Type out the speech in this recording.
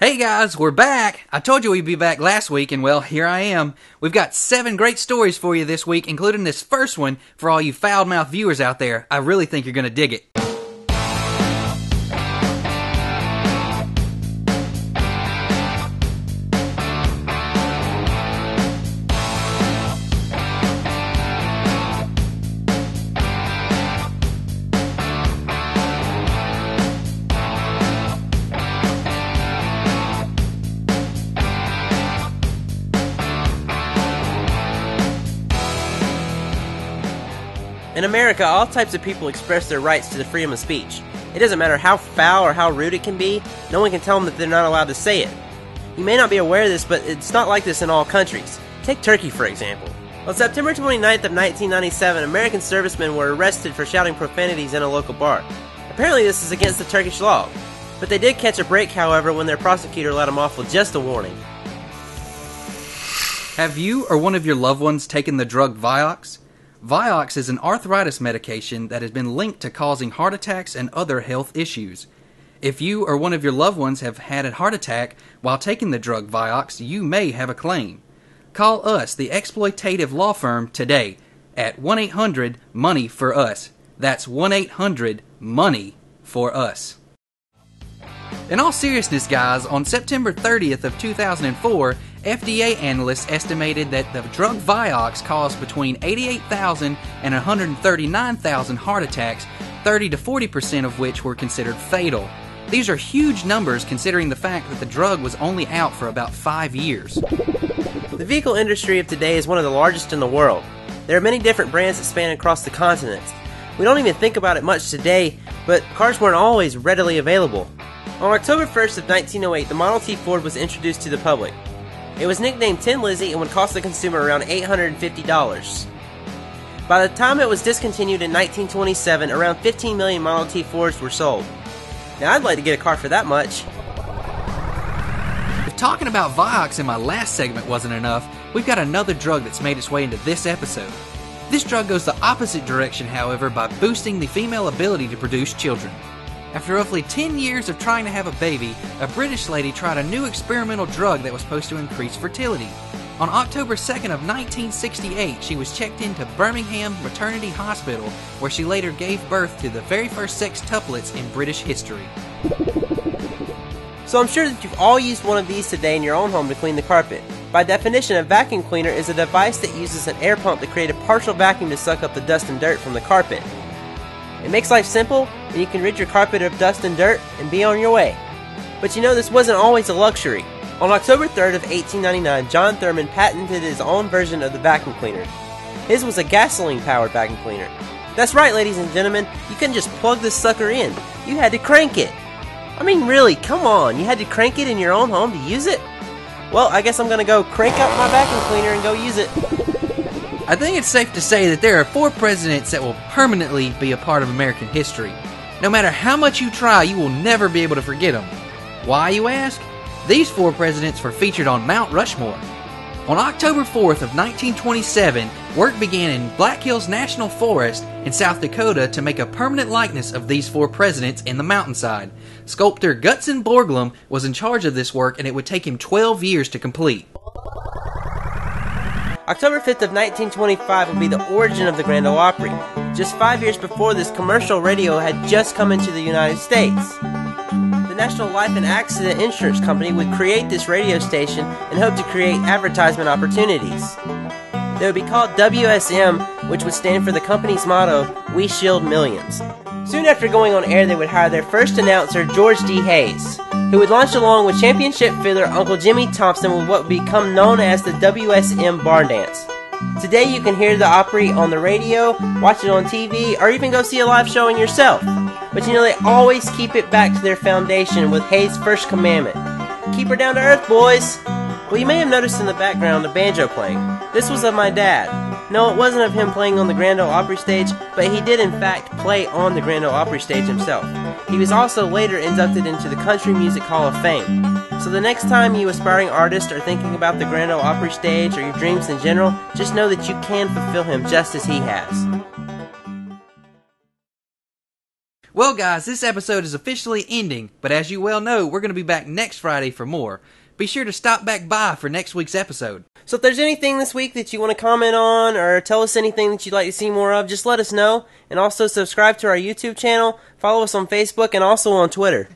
Hey guys, we're back! I told you we'd be back last week, and well, here I am. We've got 7 great stories for you this week, including this first one for all you foul-mouthed viewers out there. I really think you're gonna dig it. In America, all types of people express their rights to the freedom of speech. It doesn't matter how foul or how rude it can be, no one can tell them that they're not allowed to say it. You may not be aware of this, but it's not like this in all countries. Take Turkey, for example. On September 29th of 1997, American servicemen were arrested for shouting profanities in a local bar. Apparently this is against the Turkish law, but they did catch a break, however, when their prosecutor let them off with just a warning. Have you or one of your loved ones taken the drug Vioxx? Vioxx is an arthritis medication that has been linked to causing heart attacks and other health issues. If you or one of your loved ones have had a heart attack while taking the drug Vioxx, you may have a claim. Call us, the exploitative law firm, today at 1-800-MONEY-FOR-US. That's 1-800-MONEY-FOR-US. In all seriousness, guys, on September 30th of 2004, FDA analysts estimated that the drug Vioxx caused between 88,000 and 139,000 heart attacks, 30 to 40% of which were considered fatal. These are huge numbers considering the fact that the drug was only out for about 5 years. The vehicle industry of today is one of the largest in the world. There are many different brands that span across the continents. We don't even think about it much today, but cars weren't always readily available. On October 1st of 1908, the Model T Ford was introduced to the public. It was nicknamed Tin Lizzie and would cost the consumer around $850. By the time it was discontinued in 1927, around 15 million Model T Fords were sold. Now I'd like to get a car for that much. If talking about Vioxx in my last segment wasn't enough, we've got another drug that's made its way into this episode. This drug goes the opposite direction, however, by boosting the female ability to produce children. After roughly 10 years of trying to have a baby, a British lady tried a new experimental drug that was supposed to increase fertility. On October 2nd of 1968, she was checked into Birmingham Maternity Hospital, where she later gave birth to the very first sextuplets in British history. So I'm sure that you've all used one of these today in your own home to clean the carpet. By definition, a vacuum cleaner is a device that uses an air pump to create a partial vacuum to suck up the dust and dirt from the carpet. It makes life simple, and you can rid your carpet of dust and dirt and be on your way. But you know, this wasn't always a luxury. On October 3rd of 1899, John Thurman patented his own version of the vacuum cleaner. His was a gasoline-powered vacuum cleaner. That's right, ladies and gentlemen, you couldn't just plug this sucker in. You had to crank it. I mean, really, come on, you had to crank it in your own home to use it? Well, I guess I'm gonna go crank up my vacuum cleaner and go use it. I think it's safe to say that there are 4 presidents that will permanently be a part of American history. No matter how much you try, you will never be able to forget them. Why, you ask? These 4 presidents were featured on Mount Rushmore. On October 4th of 1927, work began in Black Hills National Forest in South Dakota to make a permanent likeness of these 4 presidents in the mountainside. Sculptor Gutzon Borglum was in charge of this work, and it would take him 12 years to complete. October 5th of 1925 would be the origin of the Grand Ole Opry. Just 5 years before this, commercial radio had just come into the United States. The National Life and Accident Insurance Company would create this radio station and hope to create advertisement opportunities. They would be called WSM, which would stand for the company's motto, "We Shield Millions." Soon after going on air, they would hire their first announcer, George D. Hayes, who would launch along with championship fiddler Uncle Jimmy Thompson with what would become known as the WSM Barn Dance. Today you can hear the Opry on the radio, watch it on TV, or even go see a live showing yourself. But you know, they always keep it back to their foundation with Hayes' first commandment. Keep her down to earth, boys! Well, you may have noticed in the background a banjo playing. This was of my dad. No, it wasn't of him playing on the Grand Ole Opry stage, but he did in fact play on the Grand Ole Opry stage himself. He was also later inducted into the Country Music Hall of Fame. So the next time you aspiring artists are thinking about the Grand Ole Opry stage or your dreams in general, just know that you can fulfill him just as he has. Well, guys, this episode is officially ending, but as you well know, we're going to be back next Friday for more. Be sure to stop back by for next week's episode. So if there's anything this week that you want to comment on or tell us anything that you'd like to see more of, just let us know. And also subscribe to our YouTube channel, follow us on Facebook, and also on Twitter.